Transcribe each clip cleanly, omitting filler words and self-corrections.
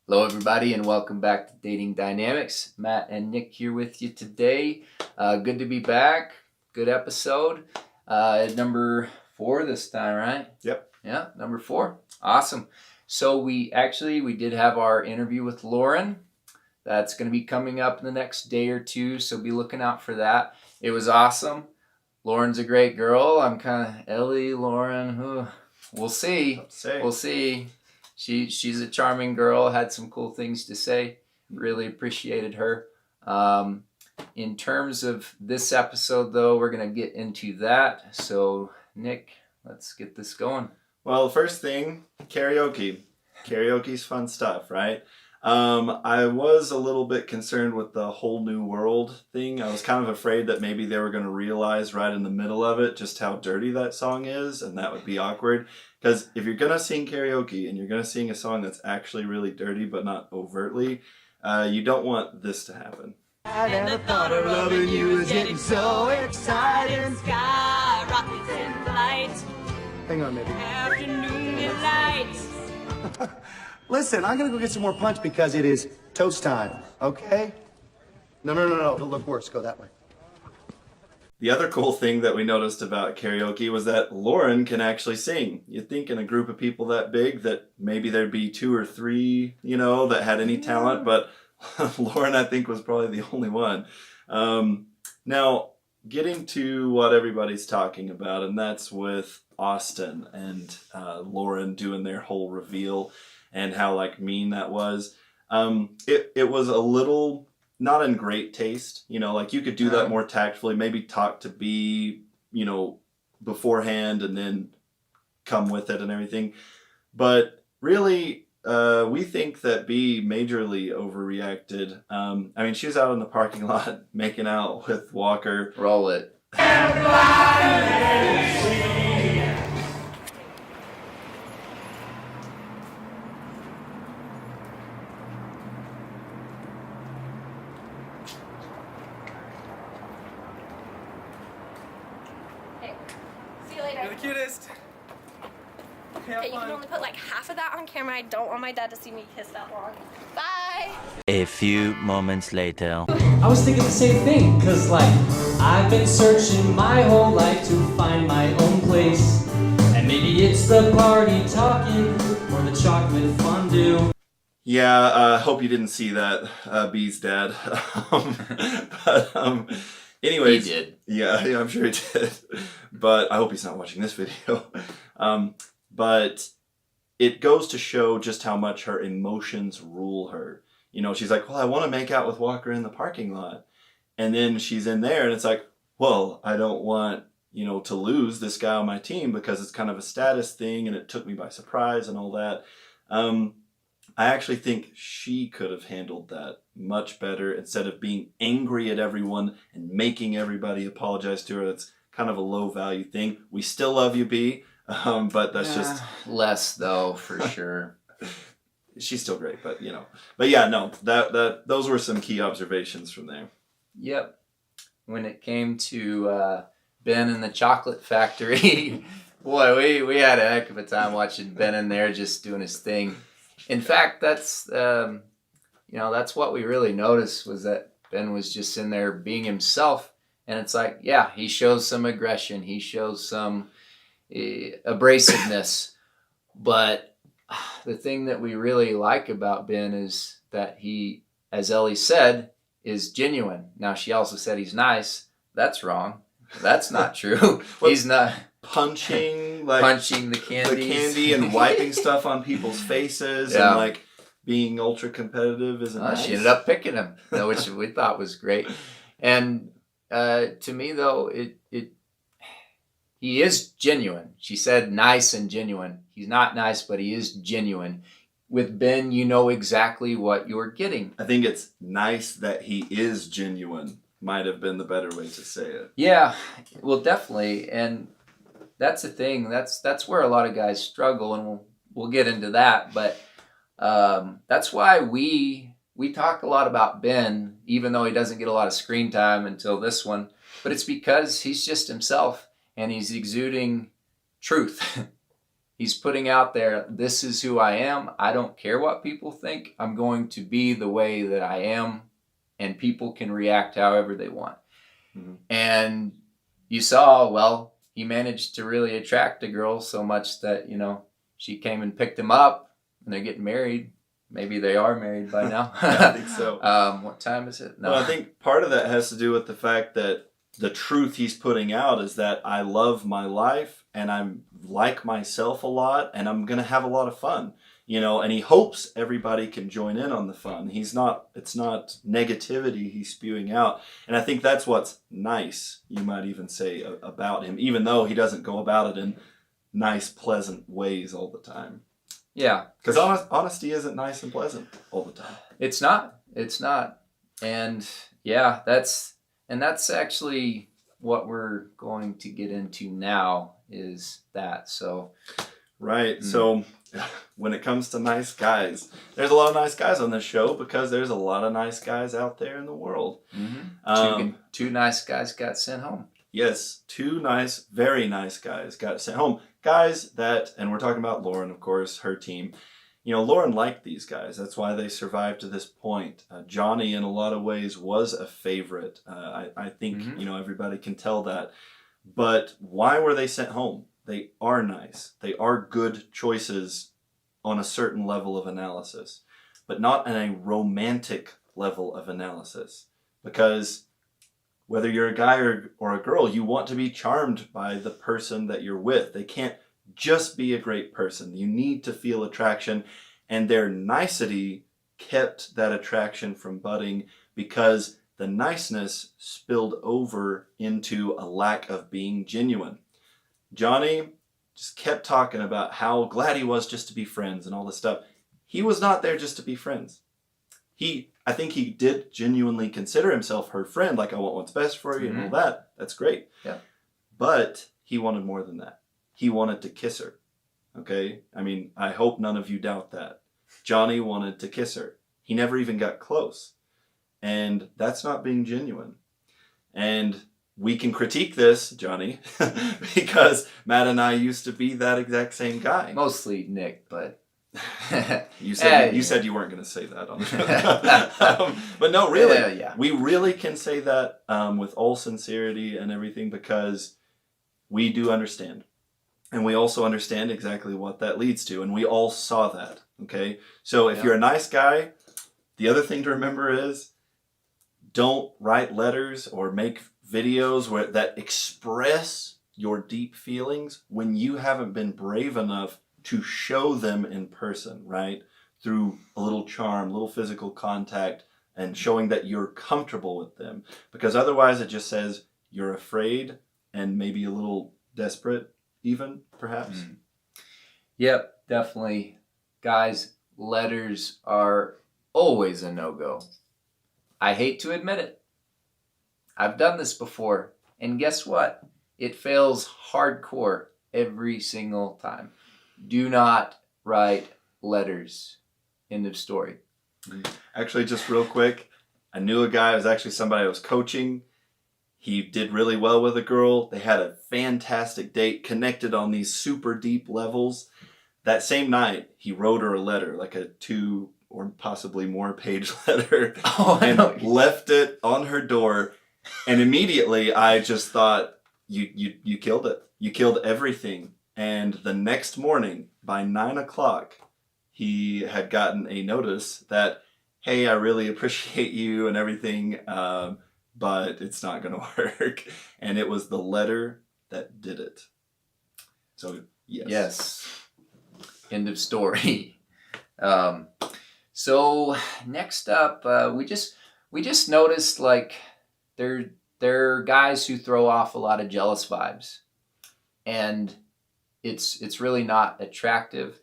Hello, everybody, and welcome back to Dating Dynamics. Matt and Nick here with you today. Good to be back. Good episode. Number 4 this time, right? Yep. Yeah, number 4. Awesome. So we did have our interview with Lauren. That's going to be coming up in the next day or two, so be looking out for that. It was awesome. Lauren's a great girl. I'm kind of Ellie, Lauren. We'll see. We'll see. She's a charming girl, had some cool things to say. Really appreciated her. In terms of this episode, though, we're going to get into that. So, Nick, let's get this going. Well, first thing, karaoke. Karaoke's fun stuff, right? I was a little bit concerned with the whole new world thing. I was kind of afraid that maybe they were going to realize right in the middle of it just how dirty that song is, and that would be awkward. Because if you're going to sing karaoke and you're going to sing a song that's actually really dirty but not overtly, you don't want this to happen. And the thought of loving you is getting so exciting. Sky rockets in flight. Hang on, maybe. Afternoon delights. Listen, I'm gonna go get some more punch because it is toast time, okay? No. It'll look worse. Go that way. The other cool thing that we noticed about karaoke was that Lauren can actually sing. You'd think in a group of people that big that maybe there'd be 2 or 3, that had any talent, but Lauren, I think, was probably the only one. Now, getting to what everybody's talking about, and that's with Austin and Lauren doing their whole reveal and how mean that was. It was a little not in great taste. You could do that more tactfully, maybe talk to B, beforehand and then come with it and everything. But really, we think that B majorly overreacted. She was out in the parking lot making out with Walker. Roll it. You're the cutest. Okay, you can only put half of that on camera. I don't want my dad to see me kiss that long. Bye! A few moments later. I was thinking the same thing, cause I've been searching my whole life to find my own place. And maybe it's the party talking or the chocolate fondue. Yeah, hope you didn't see that, B's dad. Anyways. He did. Yeah, I'm sure he did. But I hope he's not watching this video. But it goes to show just how much her emotions rule her. She's like, well, I want to make out with Walker in the parking lot. And then she's in there and it's like, well, I don't want, to lose this guy on my team because it's kind of a status thing and it took me by surprise and all that. I actually think she could have handled that much better instead of being angry at everyone and making everybody apologize to her. That's kind of a low value thing. We still love you, B, but that's just less though, for sure. She's still great, but But yeah, no, that those were some key observations from there. Yep. When it came to Ben and the Chocolate Factory, boy, we had a heck of a time watching Ben in there just doing his thing. In fact, that's what we really noticed was that Ben was just in there being himself. And it's he shows some aggression. He shows some abrasiveness. But the thing that we really like about Ben is that he, as Ellie said, is genuine. Now, she also said he's nice. That's wrong. That's not true. He's not... punching the candy and wiping stuff on people's faces and being ultra competitive isn't nice. She ended up picking him, which we thought was great. And to me though, he is genuine. She said nice and genuine. He's not nice, but he is genuine. With Ben, you know exactly what you're getting. I think it's nice that he is genuine. Might have been the better way to say it. Yeah, well, definitely. And that's the thing. That's where a lot of guys struggle, and we'll get into that. But that's why we talk a lot about Ben, even though he doesn't get a lot of screen time until this one. But it's because he's just himself, and he's exuding truth. He's putting out there, this is who I am. I don't care what people think. I'm going to be the way that I am, and people can react however they want. Mm-hmm. And you saw, well, he managed to really attract a girl so much that, you know, she came and picked him up, and they're getting married. Maybe they are married by now. I think so. What time is it? No. Well, I think part of that has to do with the fact that the truth he's putting out is that I love my life and I'm like myself a lot and I'm going to have a lot of fun, you know, and he hopes everybody can join in on the fun. It's not negativity he's spewing out. And I think that's what's nice, you might even say, about him, even though he doesn't go about it in nice, pleasant ways all the time. Yeah. Because honesty isn't nice and pleasant all the time. It's not. And yeah, that's actually what we're going to get into now is that. So right. So when it comes to nice guys, there's a lot of nice guys on this show because there's a lot of nice guys out there in the world. Mm-hmm. Two nice guys got sent home. Yes, two nice, very nice guys got sent home. Guys that, and we're talking about Lauren, of course, her team. You know, Lauren liked these guys. That's why they survived to this point. Johnny, in a lot of ways, was a favorite. I think, you know, everybody can tell that. But why were they sent home? They are nice. They are good choices on a certain level of analysis, but not on a romantic level of analysis. Because whether you're a guy or a girl, you want to be charmed by the person that you're with. They can't just be a great person. You need to feel attraction, and their nicety kept that attraction from budding because the niceness spilled over into a lack of being genuine. Johnny just kept talking about how glad he was just to be friends and all this stuff. He was not there just to be friends. I think he did genuinely consider himself her friend, like I want what's best for you and all that. That's great. Yeah. But he wanted more than that. He wanted to kiss her. Okay? I mean, I hope none of you doubt that. Johnny wanted to kiss her. He never even got close. And that's not being genuine. And we can critique this, Johnny, because Matt and I used to be that exact same guy. Mostly Nick, but... you said you weren't going to say that on the show. But no, really, we really can say that with all sincerity and everything because we do understand. And we also understand exactly what that leads to. And we all saw that, okay? So if you're a nice guy, the other thing to remember is don't write letters or make videos that express your deep feelings when you haven't been brave enough to show them in person, right? Through a little charm, little physical contact, and showing that you're comfortable with them. Because otherwise it just says you're afraid and maybe a little desperate even, perhaps. Yep, definitely. Guys, letters are always a no-go. I hate to admit it. I've done this before, and guess what? It fails hardcore every single time. Do not write letters. End of story. Actually, just real quick, I knew a guy, it was actually somebody I was coaching. He did really well with a girl. They had a fantastic date, connected on these super deep levels. That same night, he wrote her a letter, like a 2 or possibly more page letter, and left it on her door. And immediately, I just thought, you killed it. You killed everything. And the next morning, by 9 o'clock, he had gotten a notice that, hey, I really appreciate you and everything, but it's not going to work. And it was the letter that did it. So, yes. Yes. End of story. So next up, we just noticed like there are guys who throw off a lot of jealous vibes, and it's really not attractive.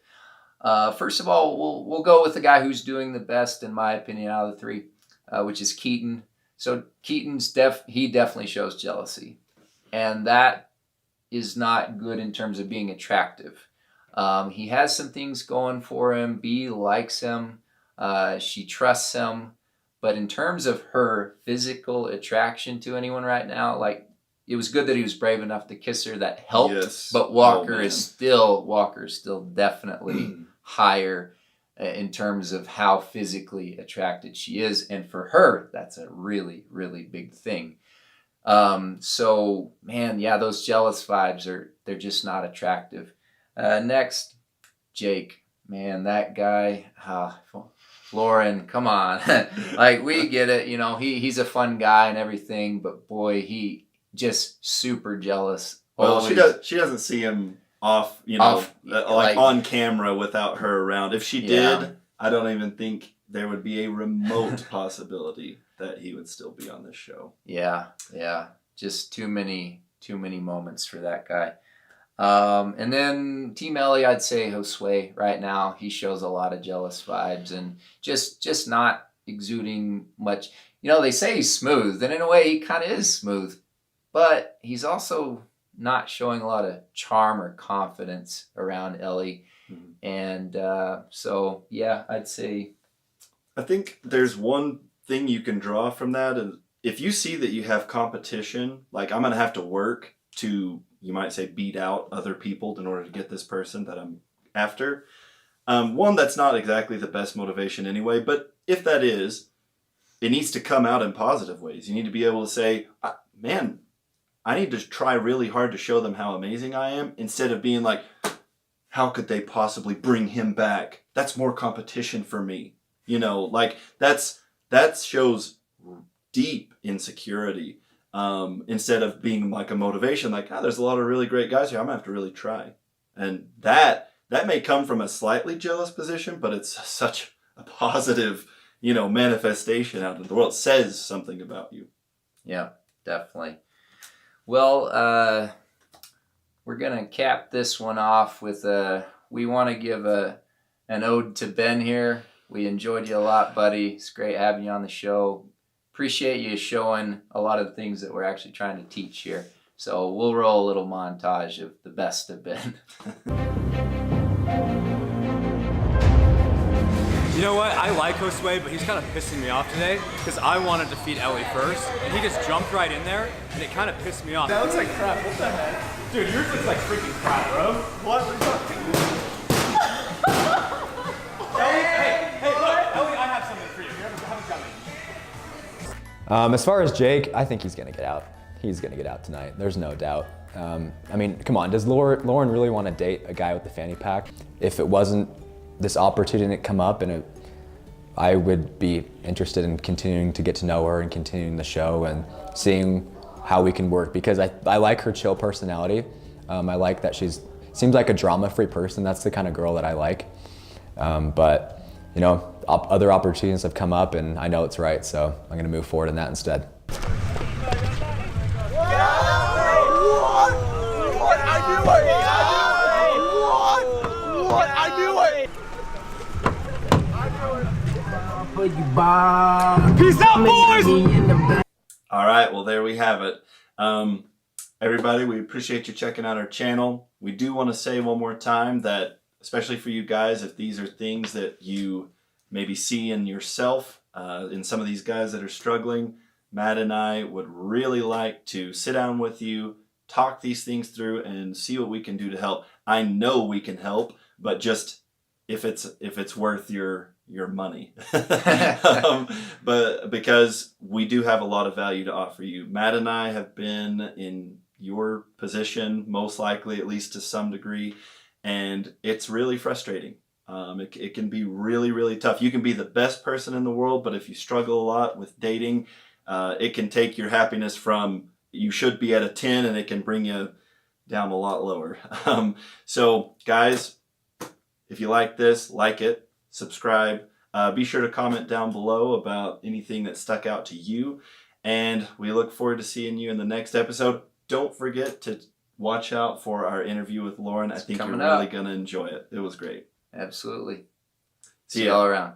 First of all, we'll go with the guy who's doing the best, in my opinion, out of the three, which is Keaton. So Keaton's he definitely shows jealousy, and that is not good in terms of being attractive. He has some things going for him. Bea likes him. She trusts him. But in terms of her physical attraction to anyone right now, like it was good that he was brave enough to kiss her. That helped. Yes. But Walker is still definitely higher in terms of how physically attracted she is, and for her, that's a really, really big thing. So man, yeah, those jealous vibes they're just not attractive. Next, Jake, man, that guy, Lauren, come on. Like, we get it, you know, he's a fun guy and everything, but boy, he just super jealous. Well, Always. she doesn't see him off, you know, like on camera without her around. If she did, I don't even think there would be a remote possibility that he would still be on this show. Yeah. Just too many moments for that guy. And then Team Ellie, I'd say Josue right now. He shows a lot of jealous vibes and just not exuding much. You know, they say he's smooth, and in a way he kind of is smooth, but he's also not showing a lot of charm or confidence around Ellie. Mm-hmm. And so, yeah, I'd say. I think there's one thing you can draw from that, and if you see that you have competition, like, I'm going to have to work to, you might say, beat out other people in order to get this person that I'm after. One, that's not exactly the best motivation anyway, but if that is, it needs to come out in positive ways. You need to be able to say, man, I need to try really hard to show them how amazing I am, instead of being like, how could they possibly bring him back? That's more competition for me. You know, like, that shows deep insecurity. Instead of being like a motivation, like, there's a lot of really great guys here, I'm gonna have to really try. And that may come from a slightly jealous position, but it's such a positive, you know, manifestation out in the world. It says something about you. Yeah, definitely. Well, we're gonna cap this one off with we want to give an ode to Ben here. We enjoyed you a lot, buddy. It's great having you on the show. Appreciate you showing a lot of the things that we're actually trying to teach here. So we'll roll a little montage of the best of Ben. You know what? I like Josue, but he's kind of pissing me off today because I want to defeat Ellie first, and he just jumped right in there, and it kind of pissed me off. That looks like crap. What the heck? Dude, yours looks like freaking crap, bro. What? Hey, look, Ellie, I have something for you. You haven't got me. As far as Jake, I think he's going to get out. He's going to get out tonight. There's no doubt. I mean, come on. Does Lauren really want to date a guy with the fanny pack? If it wasn't this opportunity to come up, and I would be interested in continuing to get to know her and continuing the show and seeing how we can work, because I like her chill personality. I like that seems like a drama-free person. That's the kind of girl that I like. But, you know, other opportunities have come up, and I know it's right, so I'm going to move forward in that instead. Peace out, boys! All right, well, there we have it. Everybody, we appreciate you checking out our channel. We do want to say one more time that, especially for you guys, if these are things that you maybe see in yourself, in some of these guys that are struggling, Matt and I would really like to sit down with you, talk these things through, and see what we can do to help. I know we can help, but just if it's worth your money. But because we do have a lot of value to offer you. Matt and I have been in your position, most likely, at least to some degree, and it's really frustrating. It can be really, really tough. You can be the best person in the world, but if you struggle a lot with dating, it can take your happiness from, you should be at a 10, and it can bring you down a lot lower. So guys, if you like this, like it, subscribe. Be sure to comment down below about anything that stuck out to you, and we look forward to seeing you in the next episode. Don't forget to watch out for our interview with Lauren. I think you're really going to enjoy it. It was great. Absolutely. See you all around.